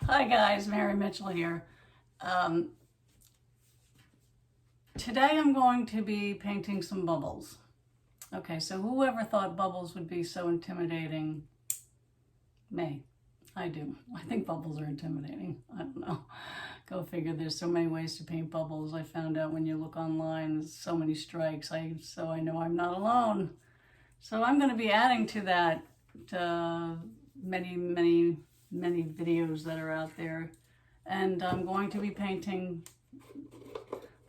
Hi guys, Mary Mitchell here. Today I'm going to be painting some bubbles. Okay, so whoever thought bubbles would be so intimidating? Me. I do. I think bubbles are intimidating. I don't know. Go figure, there's so many ways to paint bubbles. I found out when you look online, there's so many strikes. So I know I'm not alone. So I'm going to be adding to that many videos that are out there. And I'm going to be painting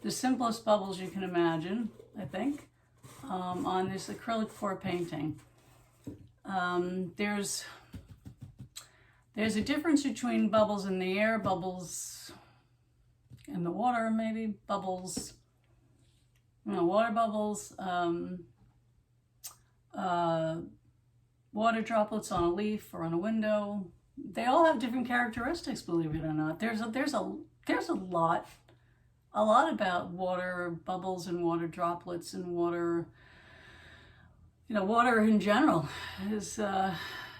the simplest bubbles you can imagine, I think, on this acrylic pour painting. There's a difference between bubbles in the air, bubbles in the water, maybe, bubbles, water bubbles, water droplets on a leaf or on a window. They all have different characteristics, believe it or not. There's a lot about water bubbles and water droplets and water, water in general is, there's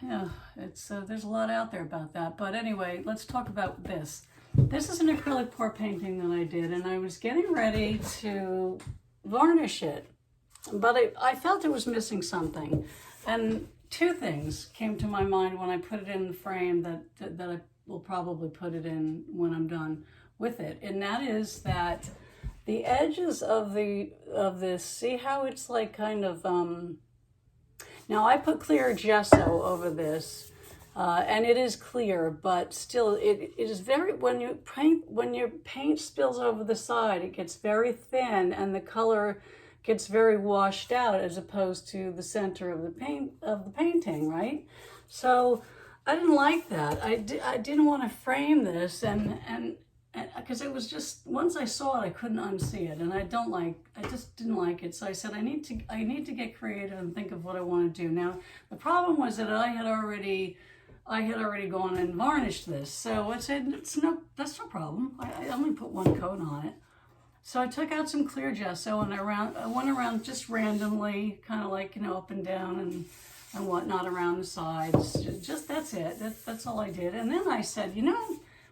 a lot out there about that. But anyway, let's talk about this. This is an acrylic pour painting that I did, and I was getting ready to varnish it, but I felt it was missing something. And two things came to my mind when I put it in the frame that I will probably put it in when I'm done with it. And that is that the edges of this, see how it's like kind of, now I put clear gesso over this, and it is clear, but still it is very, when your paint spills over the side, it gets very thin and the color gets very washed out as opposed to the center of the painting, right? So I didn't like that. I didn't want to frame this, and because it was just, once I saw it, I couldn't unsee it, and I just didn't like it. So I said, I need to get creative and think of what I want to do. Now the problem was that I had already gone and varnished this, so I said, that's no problem. I only put one coat on it. So I took out some clear gesso and I went around just randomly, kind of like, up and down and whatnot around the sides. Just that's it. That's all I did. And then I said,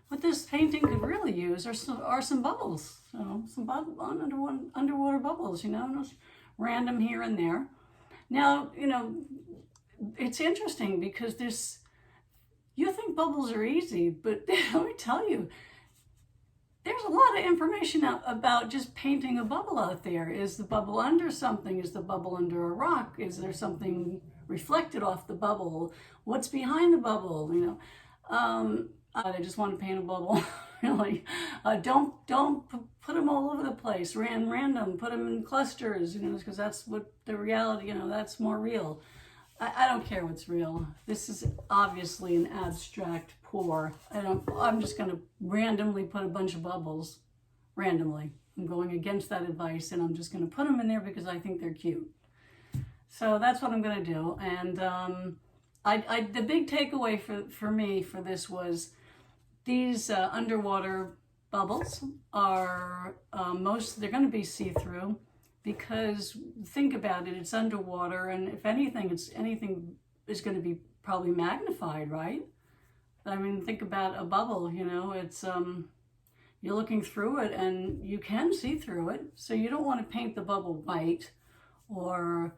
what this painting could really use are some bubbles. Some underwater bubbles, just random here and there. Now, it's interesting because you think bubbles are easy, but let me tell you, there's a lot of information about just painting a bubble out there. Is the bubble under something? Is the bubble under a rock? Is there something reflected off the bubble? What's behind the bubble? I just want to paint a bubble. Really, don't put them all over the place. Random. Put them in clusters. Because that's what the reality. That's more real. I don't care what's real. This is obviously an abstract pour. I'm just going to randomly put a bunch of bubbles. Randomly. I'm going against that advice, and I'm just going to put them in there because I think they're cute. So that's what I'm going to do. And the big takeaway for me for this was these underwater bubbles are they're going to be see-through. Because think about it, it's underwater, and if anything, anything is going to be probably magnified, right? I mean, think about a bubble, it's you're looking through it and you can see through it. So you don't want to paint the bubble white or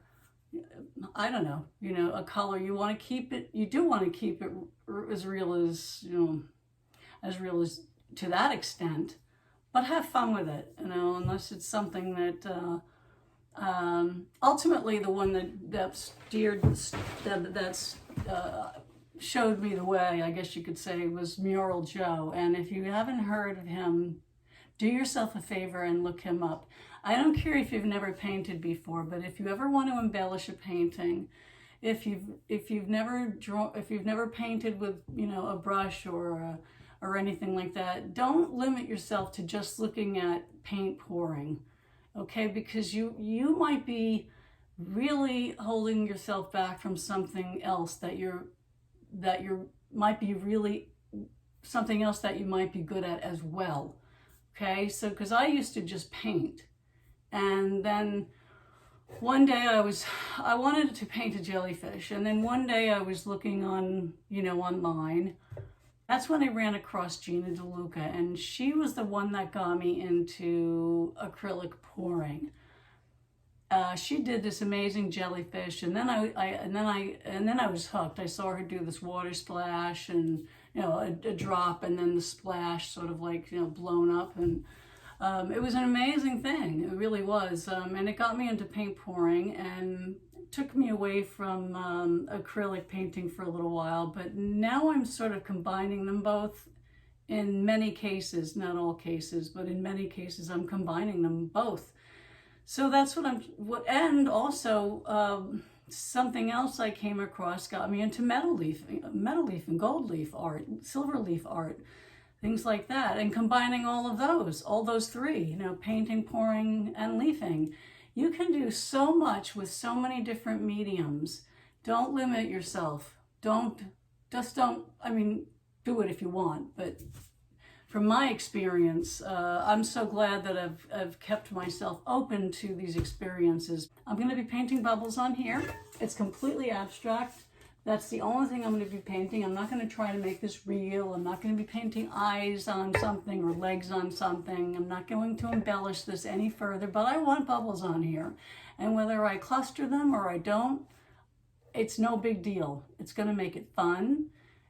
I don't know, a color. You want to keep it, you do want to keep it as real as, as real as to that extent, but have fun with it, unless it's something that ultimately the one that showed me the way, I guess you could say, was Mural Joe. And if you haven't heard of him, do yourself a favor and look him up. I don't care if you've never painted before, but if you ever want to embellish a painting, if you've never painted with a brush or anything like that, don't limit yourself to just looking at paint pouring. Okay, because you might be really holding yourself back from something else that might be really something else that you might be good at as well. Okay, so because I used to just paint, and then one day I wanted to paint a jellyfish, and then one day I was looking on online, That's when I ran across Gina DeLuca, and she was the one that got me into acrylic pouring. She did this amazing jellyfish, and then I was hooked. I saw her do this water splash, and a drop, and then the splash, sort of like blown up, and it was an amazing thing. It really was, and it got me into paint pouring, and took me away from acrylic painting for a little while. But now I'm sort of combining them both. In many cases, not all cases, but in many cases, I'm combining them both. So that's and also something else I came across got me into metal leaf and gold leaf art, silver leaf art, things like that, and combining all those three, painting, pouring, and leafing. You can do so much with so many different mediums. Don't limit yourself. Don't, I mean, do it if you want, but from my experience, I'm so glad that I've kept myself open to these experiences. I'm going to be painting bubbles on here. It's completely abstract. That's the only thing I'm going to be painting. I'm not going to try to make this real. I'm not going to be painting eyes on something or legs on something. I'm not going to embellish this any further, but I want bubbles on here. And whether I cluster them or I don't, it's no big deal. It's going to make it fun.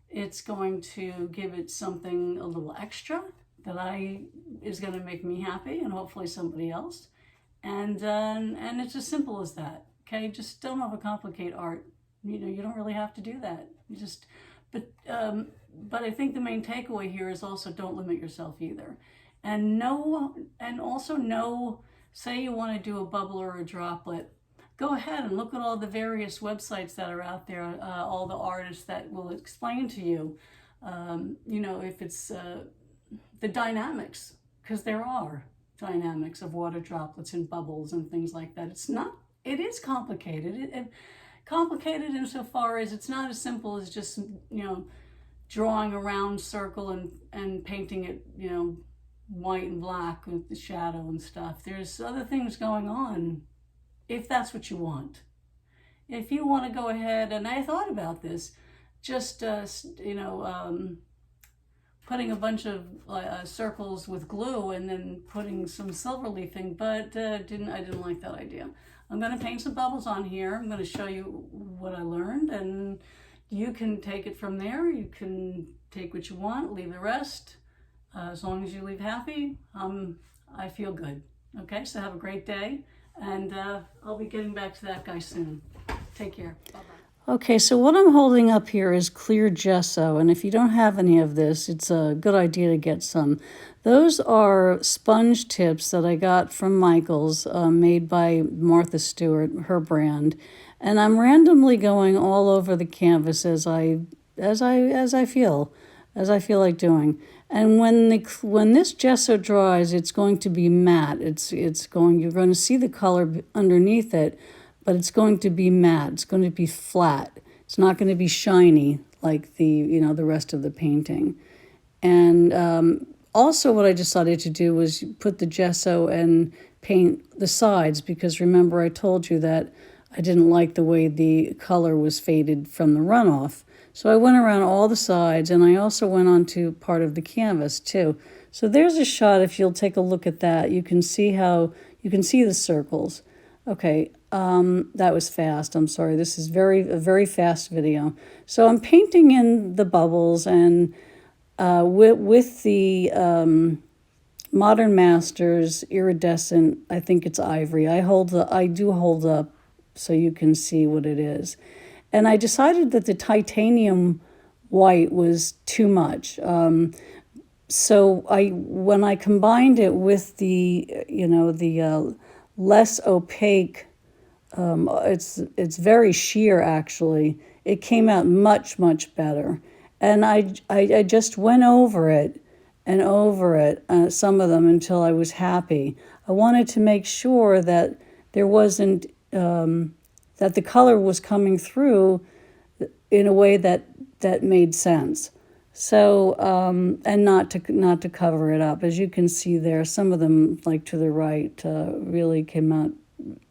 It's going to give it something a little extra that is going to make me happy, and hopefully somebody else. And it's as simple as that. Okay, just don't overcomplicate art. You don't really have to do that. But I think the main takeaway here is also don't limit yourself either, and also know. Say you want to do a bubble or a droplet. Go ahead and look at all the various websites that are out there, all the artists that will explain to you, if it's the dynamics, because there are dynamics of water droplets and bubbles and things like that. It is complicated. Complicated insofar as it's not as simple as just, drawing a round circle and painting it, white and black with the shadow and stuff. There's other things going on. If that's what you want. If you want to go ahead, and I thought about this, just, putting a bunch of circles with glue and then putting some silver leafing, but I didn't like that idea. I'm going to paint some bubbles on here. I'm going to show you what I learned, and you can take it from there. You can take what you want, leave the rest. As long as you leave happy, I feel good. Okay, so have a great day. And I'll be getting back to that guy soon. Take care. Bye-bye. Okay, so what I'm holding up here is clear gesso, and if you don't have any of this, it's a good idea to get some. Those are sponge tips that I got from Michael's, made by Martha Stewart, her brand, and I'm randomly going all over the canvas as I feel like doing. And when this gesso dries, it's going to be matte. You're going to see the color underneath it, but it's going to be matte. It's going to be flat. It's not going to be shiny like the rest of the painting. And also what I decided to do was put the gesso and paint the sides, because remember I told you that I didn't like the way the color was faded from the runoff. So I went around all the sides, and I also went onto part of the canvas too. So there's a shot. If you'll take a look at that, you can see the circles. Okay, that was fast. I'm sorry. This is a very fast video. So I'm painting in the bubbles, and with the Modern Masters iridescent, I think it's ivory. I do hold up so you can see what it is. And I decided that the titanium white was too much. So when I combined it with the less opaque, it's very sheer actually. It came out much, much better. And I just went over it and over it, some of them, until I was happy. I wanted to make sure that there wasn't, that the color was coming through in a way that made sense. So, and not to cover it up. As you can see there, some of them, like to the right, really came out,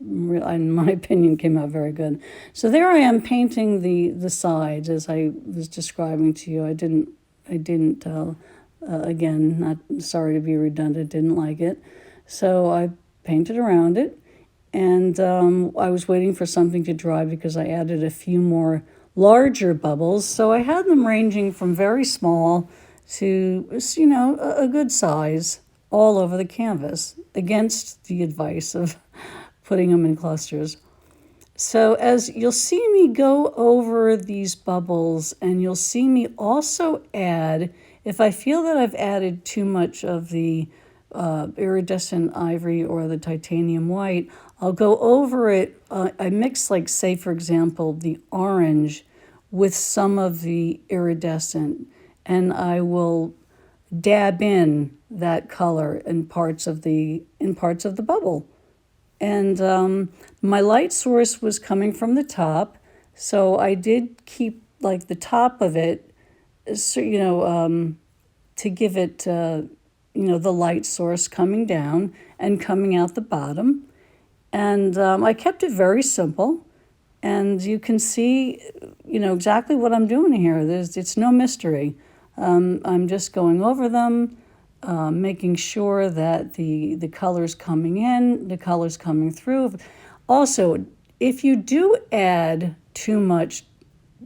in my opinion, came out very good. So there I am painting the sides as I was describing to you. I didn't didn't, again, not sorry to be redundant, didn't like it. So I painted around it, and I was waiting for something to dry because I added a few more larger bubbles. So I had them ranging from very small to, a good size all over the canvas against the advice of putting them in clusters. So as you'll see me go over these bubbles, and you'll see me also add, if I feel that I've added too much of the iridescent ivory or the titanium white, I'll go over it. I mix, like, say, for example, the orange with some of the iridescent, and I will dab in that color in parts of the bubble. And my light source was coming from the top, so I did keep, like, the top of it, so, to give it, the light source coming down and coming out the bottom. And I kept it very simple. And you can see, exactly what I'm doing here. It's no mystery. I'm just going over them, making sure that the color's coming in, the color's coming through. Also, if you do add too much,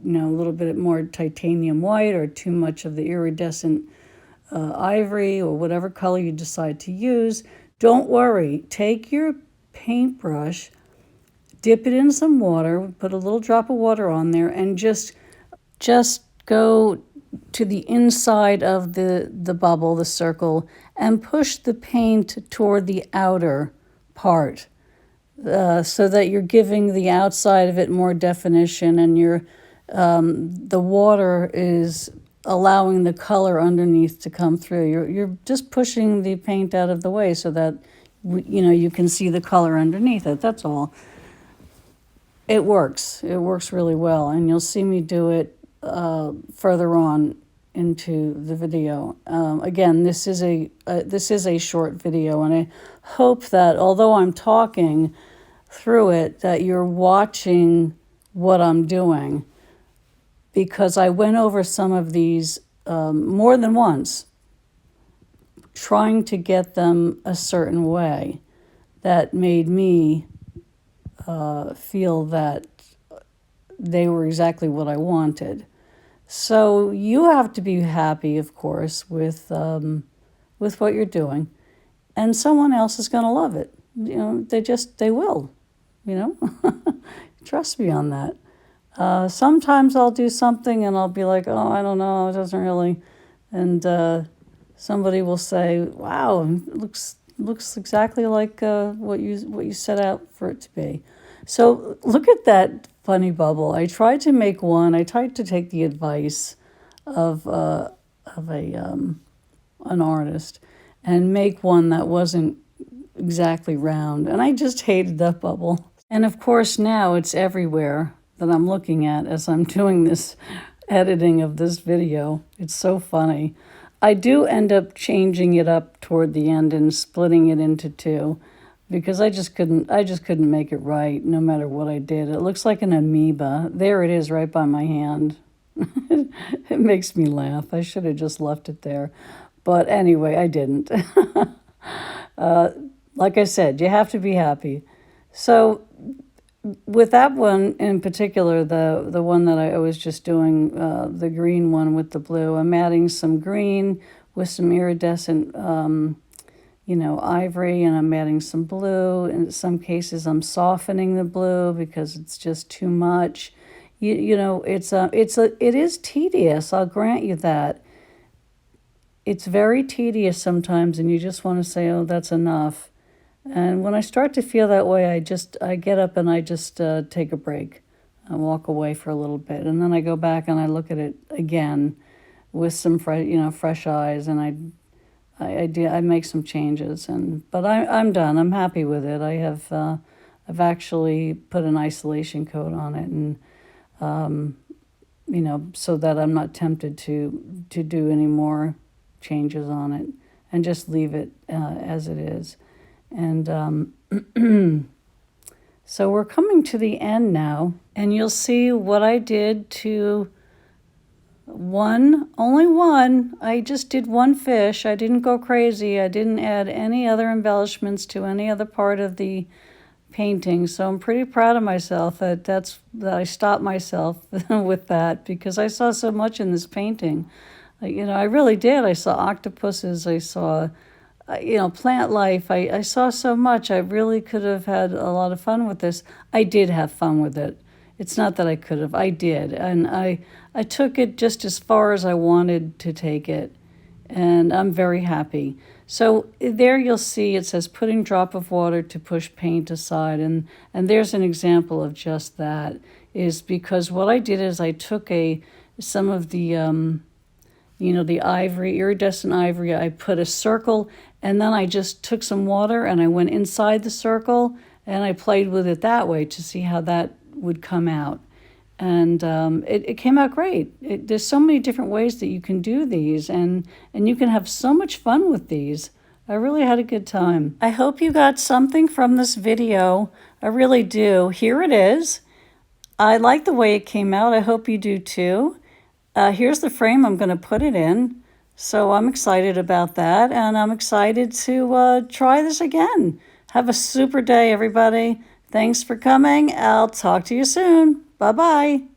a little bit more titanium white or too much of the iridescent ivory or whatever color you decide to use, don't worry. Take your paintbrush, dip it in some water, put a little drop of water on there, and just go to the inside of the bubble, the circle, and push the paint toward the outer part, so that you're giving the outside of it more definition, and the water is allowing the color underneath to come through. You're just pushing the paint out of the way so that you can see the color underneath it. That's all. It works. It works really well, and you'll see me do it further on into the video. Again, this is a short video, and I hope that although I'm talking through it, that you're watching what I'm doing, because I went over some of these more than once, trying to get them a certain way that made me feel that they were exactly what I wanted. So you have to be happy, of course, with what you're doing, and someone else is going to love it. They will. Trust me on that. Sometimes I'll do something and I'll be like, oh, I don't know, it doesn't really, and somebody will say, wow, it looks exactly like what you set out for it to be. So look at that funny bubble. I tried to make one. I tried to take the advice of an artist and make one that wasn't exactly round, and I just hated that bubble. And of course now it's everywhere that I'm looking at as I'm doing this editing of this video. It's so funny. I do end up changing it up toward the end and splitting it into two, because I just couldn't make it right no matter what I did. It looks like an amoeba. There it is right by my hand. It makes me laugh. I should have just left it there. But anyway, I didn't. Like I said, you have to be happy. So with that one in particular, the one that I was just doing, the green one with the blue, I'm adding some green with some iridescent ivory, and I'm adding some blue. In some cases, I'm softening the blue because it's just too much. It is tedious. I'll grant you that. It's very tedious sometimes, and you just want to say, oh, that's enough. And when I start to feel that way, I get up and I just take a break. I walk away for a little bit, and then I go back and I look at it again with some fresh eyes, and I make some changes, but I'm done. I'm happy with it. I've actually put an isolation coat on it, and so that I'm not tempted to do any more changes on it, and just leave it as it is. And so we're coming to the end now, and you'll see what I did to Only one. I just did one fish. I didn't go crazy. I didn't add any other embellishments to any other part of the painting. So I'm pretty proud of myself that I stopped myself with that, because I saw so much in this painting. I really did. I saw octopuses. I saw, plant life. I saw so much. I really could have had a lot of fun with this. I did have fun with it. It's not that I could have. I did. And I took it just as far as I wanted to take it. And I'm very happy. So there you'll see it says putting drop of water to push paint aside. And there's an example of just that, is because what I did is I took some of the, the ivory, iridescent ivory, I put a circle, and then I just took some water and I went inside the circle and I played with it that way to see how that would come out. And it came out great. There's so many different ways that you can do these, and you can have so much fun with these. I really had a good time. I hope you got something from this video. I really do. Here it is. I like the way it came out. I hope you do too. Here's the frame I'm going to put it in. So I'm excited about that, and I'm excited to try this again. Have a super day, everybody. Thanks for coming. I'll talk to you soon. Bye-bye.